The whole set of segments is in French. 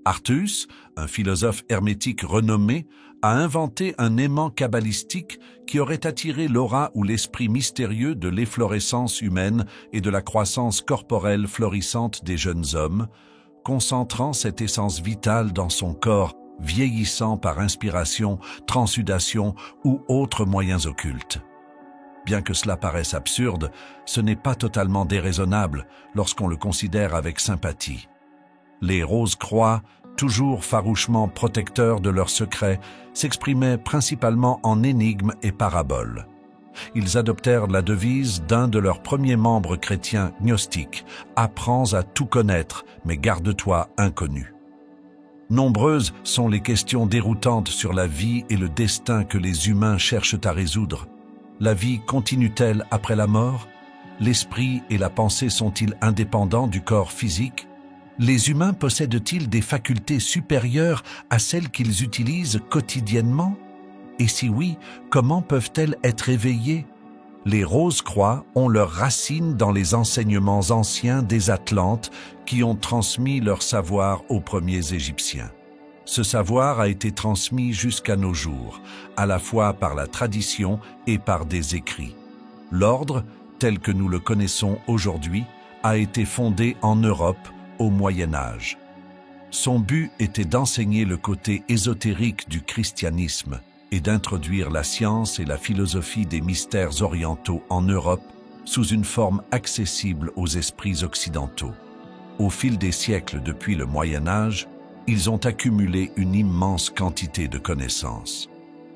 Artus, un philosophe hermétique renommé, a inventé un aimant kabbalistique qui aurait attiré l'aura ou l'esprit mystérieux de l'efflorescence humaine et de la croissance corporelle florissante des jeunes hommes, concentrant cette essence vitale dans son corps, vieillissant par inspiration, transsudation ou autres moyens occultes. Bien que cela paraisse absurde, ce n'est pas totalement déraisonnable lorsqu'on le considère avec sympathie. Les Rose-Croix, toujours farouchement protecteurs de leurs secrets, s'exprimaient principalement en énigmes et paraboles. Ils adoptèrent la devise d'un de leurs premiers membres chrétiens gnostiques « Apprends à tout connaître, mais garde-toi inconnu ». Nombreuses sont les questions déroutantes sur la vie et le destin que les humains cherchent à résoudre. La vie continue-t-elle après la mort? L'esprit et la pensée sont-ils indépendants du corps physique? Les humains possèdent-ils des facultés supérieures à celles qu'ils utilisent quotidiennement? Et si oui, comment peuvent-elles être éveillées? Les Rose-Croix ont leurs racines dans les enseignements anciens des Atlantes qui ont transmis leur savoir aux premiers Égyptiens. Ce savoir a été transmis jusqu'à nos jours, à la fois par la tradition et par des écrits. L'ordre, tel que nous le connaissons aujourd'hui, a été fondé en Europe au Moyen Âge. Son but était d'enseigner le côté ésotérique du christianisme et d'introduire la science et la philosophie des mystères orientaux en Europe sous une forme accessible aux esprits occidentaux. Au fil des siècles depuis le Moyen Âge, ils ont accumulé une immense quantité de connaissances.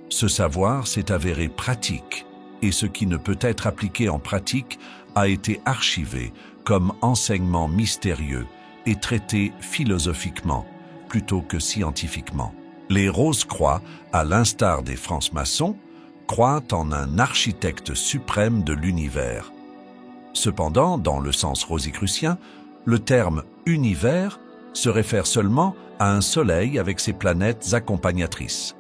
Ce savoir s'est avéré pratique, et ce qui ne peut être appliqué en pratique a été archivé comme enseignement mystérieux et traité philosophiquement plutôt que scientifiquement. Les Rose-Croix, à l'instar des francs-maçons, croient en un architecte suprême de l'univers. Cependant, dans le sens rosicrucien, le terme « univers » se réfère seulement à un soleil avec ses planètes accompagnatrices.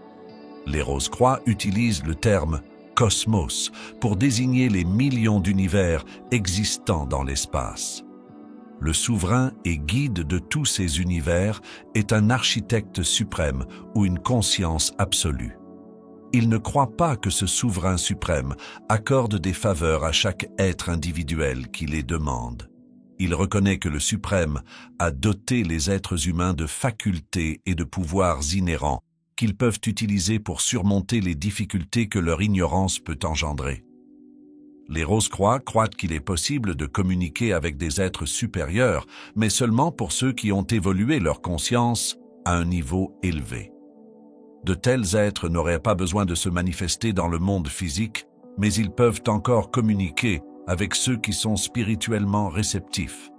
Les Rose-Croix utilisent le terme « cosmos » pour désigner les millions d'univers existants dans l'espace. Le souverain et guide de tous ces univers est un architecte suprême ou une conscience absolue. Il ne croit pas que ce souverain suprême accorde des faveurs à chaque être individuel qui les demande. Il reconnaît que le suprême a doté les êtres humains de facultés et de pouvoirs inhérents qu'ils peuvent utiliser pour surmonter les difficultés que leur ignorance peut engendrer. Les Rose-Croix croient qu'il est possible de communiquer avec des êtres supérieurs, mais seulement pour ceux qui ont évolué leur conscience à un niveau élevé. De tels êtres n'auraient pas besoin de se manifester dans le monde physique, mais ils peuvent encore communiquer avec ceux qui sont spirituellement réceptifs.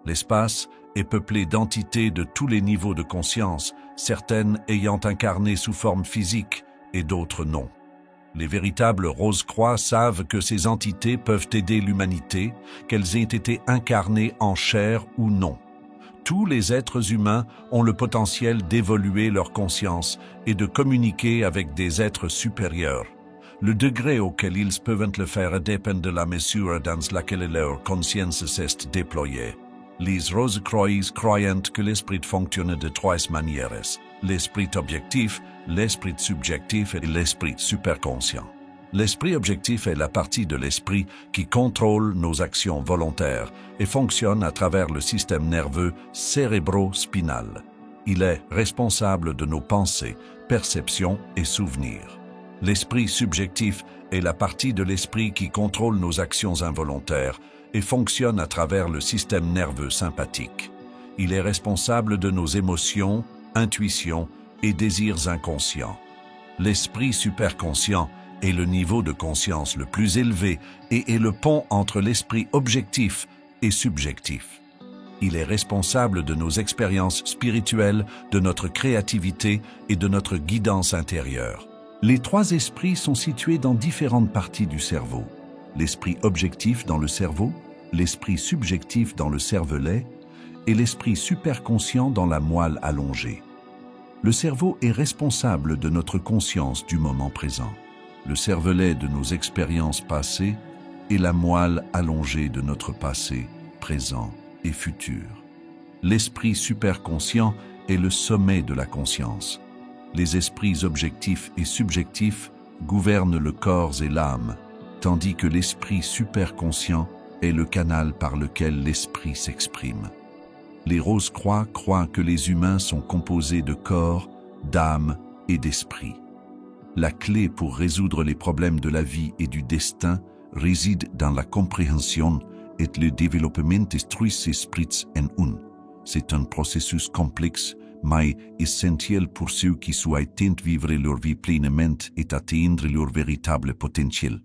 L'espace est peuplé d'entités de tous les niveaux de conscience, certaines ayant incarné sous forme physique et d'autres non. Les véritables Rose-Croix savent que ces entités peuvent aider l'humanité, qu'elles aient été incarnées en chair ou non. Tous les êtres humains ont le potentiel d'évoluer leur conscience et de communiquer avec des êtres supérieurs. Le degré auquel ils peuvent le faire dépend de la mesure dans laquelle leur conscience s'est déployée. Les Rose-Croix croient que l'esprit fonctionne de trois manières: l'esprit objectif, l'esprit subjectif et l'esprit superconscient. L'esprit objectif est la partie de l'esprit qui contrôle nos actions volontaires et fonctionne à travers le système nerveux cérébro-spinal. Il est responsable de nos pensées, perceptions et souvenirs. L'esprit subjectif est la partie de l'esprit qui contrôle nos actions involontaires et fonctionne à travers le système nerveux sympathique. Il est responsable de nos émotions, intuitions et désirs inconscients. L'esprit superconscient est le niveau de conscience le plus élevé et est le pont entre l'esprit objectif et subjectif. Il est responsable de nos expériences spirituelles, de notre créativité et de notre guidance intérieure. Les trois esprits sont situés dans différentes parties du cerveau. L'esprit objectif dans le cerveau, l'esprit subjectif dans le cervelet et l'esprit superconscient dans la moelle allongée. Le cerveau est responsable de notre conscience du moment présent, le cervelet de nos expériences passées et la moelle allongée de notre passé, présent et futur. L'esprit superconscient est le sommet de la conscience. Les esprits objectifs et subjectifs gouvernent le corps et l'âme, tandis que l'esprit superconscient est le canal par lequel l'esprit s'exprime. Les Rose-Croix croient que les humains sont composés de corps, d'âme et d'esprit. La clé pour résoudre les problèmes de la vie et du destin réside dans la compréhension et le développement des trois esprits en un. C'est un processus complexe, mais essentiel pour ceux qui souhaitent vivre leur vie pleinement et atteindre leur véritable potentiel.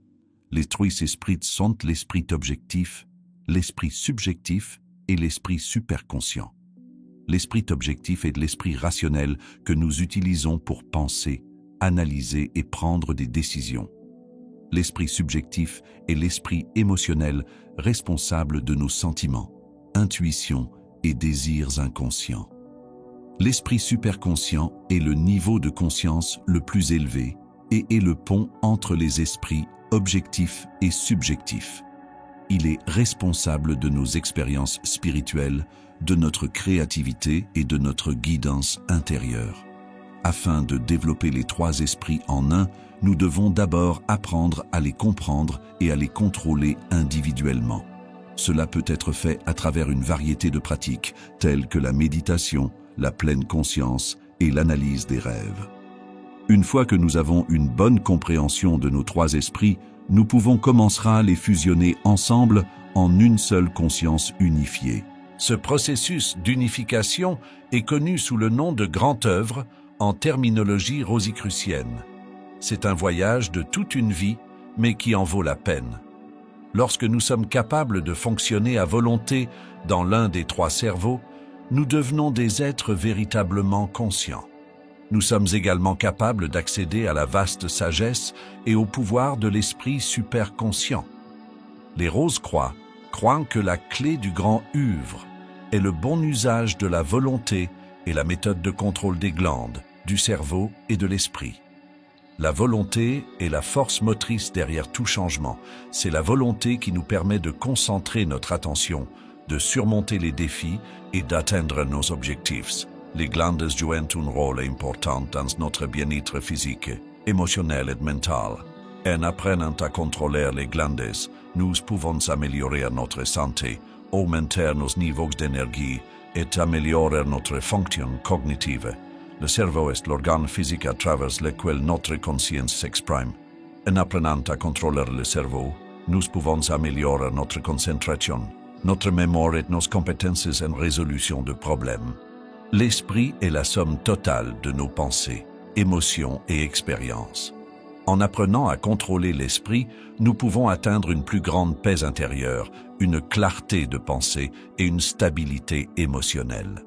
Les trois esprits sont l'esprit objectif, l'esprit subjectif et l'esprit superconscient. L'esprit objectif est l'esprit rationnel que nous utilisons pour penser, analyser et prendre des décisions. L'esprit subjectif est l'esprit émotionnel responsable de nos sentiments, intuitions et désirs inconscients. L'esprit superconscient est le niveau de conscience le plus élevé et est le pont entre les esprits objectifs et subjectifs. Il est responsable de nos expériences spirituelles, de notre créativité et de notre guidance intérieure. Afin de développer les trois esprits en un, nous devons d'abord apprendre à les comprendre et à les contrôler individuellement. Cela peut être fait à travers une variété de pratiques, telles que la méditation, la pleine conscience et l'analyse des rêves. Une fois que nous avons une bonne compréhension de nos trois esprits, nous pouvons commencer à les fusionner ensemble en une seule conscience unifiée. Ce processus d'unification est connu sous le nom de Grande œuvre en terminologie rosicrucienne. C'est un voyage de toute une vie, mais qui en vaut la peine. Lorsque nous sommes capables de fonctionner à volonté dans l'un des trois cerveaux, nous devenons des êtres véritablement conscients. Nous sommes également capables d'accéder à la vaste sagesse et au pouvoir de l'esprit superconscient. Les Rose-Croix croient que la clé du grand œuvre est le bon usage de la volonté et la méthode de contrôle des glandes, du cerveau et de l'esprit. La volonté est la force motrice derrière tout changement. C'est la volonté qui nous permet de concentrer notre attention, de surmonter les défis et d'atteindre nos objectifs. Les glandes jouent un rôle important dans notre bien-être physique, émotionnel et mental. En apprenant à contrôler les glandes, nous pouvons améliorer notre santé, augmenter nos niveaux d'énergie et améliorer notre fonction cognitive. Le cerveau est l'organe physique à travers lequel notre conscience s'exprime. En apprenant à contrôler le cerveau, nous pouvons améliorer notre concentration, notre mémoire et nos compétences en résolution de problèmes. L'esprit est la somme totale de nos pensées, émotions et expériences. En apprenant à contrôler l'esprit, nous pouvons atteindre une plus grande paix intérieure, une clarté de pensée et une stabilité émotionnelle.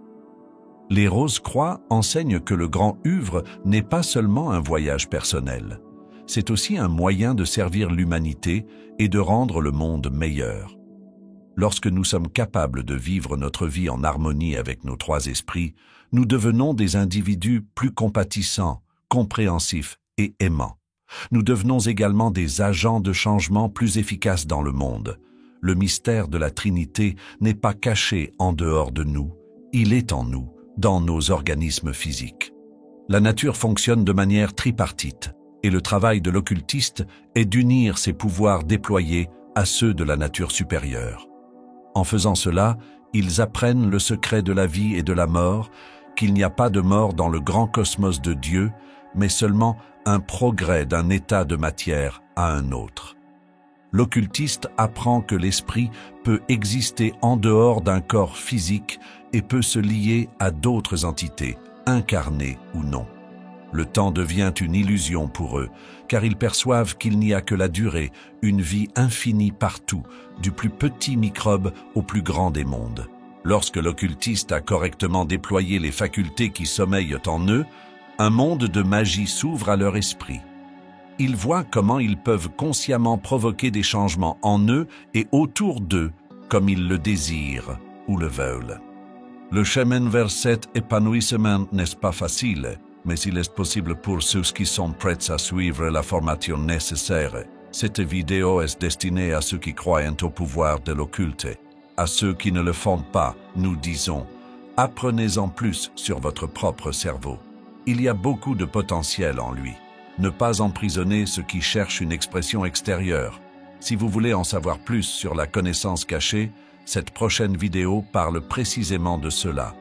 Les Rose-Croix enseignent que le grand œuvre n'est pas seulement un voyage personnel, c'est aussi un moyen de servir l'humanité et de rendre le monde meilleur. Lorsque nous sommes capables de vivre notre vie en harmonie avec nos trois esprits, nous devenons des individus plus compatissants, compréhensifs et aimants. Nous devenons également des agents de changement plus efficaces dans le monde. Le mystère de la Trinité n'est pas caché en dehors de nous, il est en nous, dans nos organismes physiques. La nature fonctionne de manière tripartite, et le travail de l'occultiste est d'unir ses pouvoirs déployés à ceux de la nature supérieure. En faisant cela, ils apprennent le secret de la vie et de la mort, qu'il n'y a pas de mort dans le grand cosmos de Dieu, mais seulement un progrès d'un état de matière à un autre. L'occultiste apprend que l'esprit peut exister en dehors d'un corps physique et peut se lier à d'autres entités, incarnées ou non. Le temps devient une illusion pour eux, car ils perçoivent qu'il n'y a que la durée, une vie infinie partout, du plus petit microbe au plus grand des mondes. Lorsque l'occultiste a correctement déployé les facultés qui sommeillent en eux, un monde de magie s'ouvre à leur esprit. Ils voient comment ils peuvent consciemment provoquer des changements en eux et autour d'eux, comme ils le désirent ou le veulent. Le chemin vers cet épanouissement n'est pas facile, mais il est possible pour ceux qui sont prêts à suivre la formation nécessaire. Cette vidéo est destinée à ceux qui croient au pouvoir de l'occulte. À ceux qui ne le font pas, nous disons, Apprenez-en plus sur votre propre cerveau. Il y a beaucoup de potentiel en lui. Ne pas emprisonner ceux qui cherchent une expression extérieure. Si vous voulez en savoir plus sur la connaissance cachée, cette prochaine vidéo parle précisément de cela.